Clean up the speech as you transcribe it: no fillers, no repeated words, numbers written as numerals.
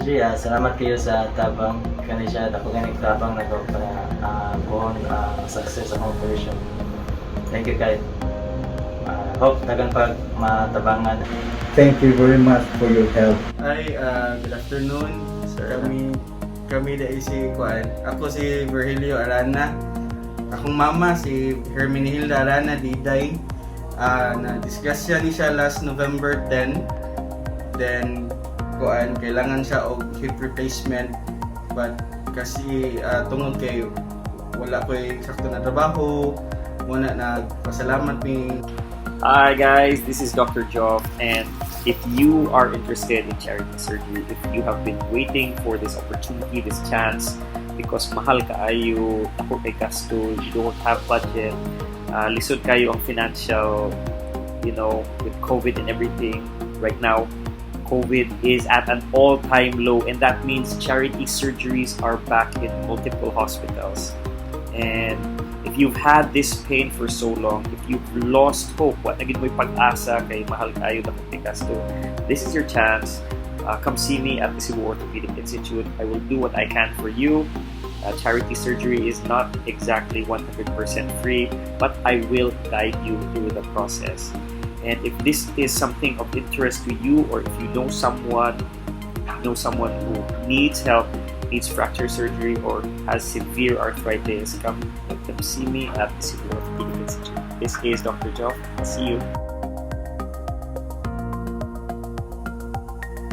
G, salamat kayo sa tabang kani siya dako kani tabang nako para buhon success ang operation. Thank you kay. Hope tagang pag matabangan. Thank you very much for your help. Hi, good afternoon. Sir. Kami dahil si Kuan. Ako si Virgilio Arana. Akong mama si Hermenegilda Arana Diday. Na-discuss siya ni siya last November 10. Then Kuan, kailangan siya og hip replacement, but kasi tungod kay wala ko'y sakto na trabaho, muna nagpasalamat mi. Hi guys, this is Dr. Joff, and if you are interested in charity surgery, if you have been waiting for this opportunity, this chance, because mahal kaayo, ako kay gasto, you don't have budget, lisod kayo ang financial, with COVID and everything right now, COVID is at an all-time low, and that means charity surgeries are back in multiple hospitals. And if you've had this pain for so long, if you've lost hope, what naging may pag-asa kay mahal kayo na magtikasto, this is your chance. Come see me at the Cebu Orthopaedic Institute. I will do what I can for you. Charity surgery is not exactly 100% free, but I will guide you through the process. And if this is something of interest to you, or if you know someone who needs help, needs fracture surgery, or has severe arthritis, come see me at the Cebu Orthopaedic Institute. This is Dr. Joff. I'll see you.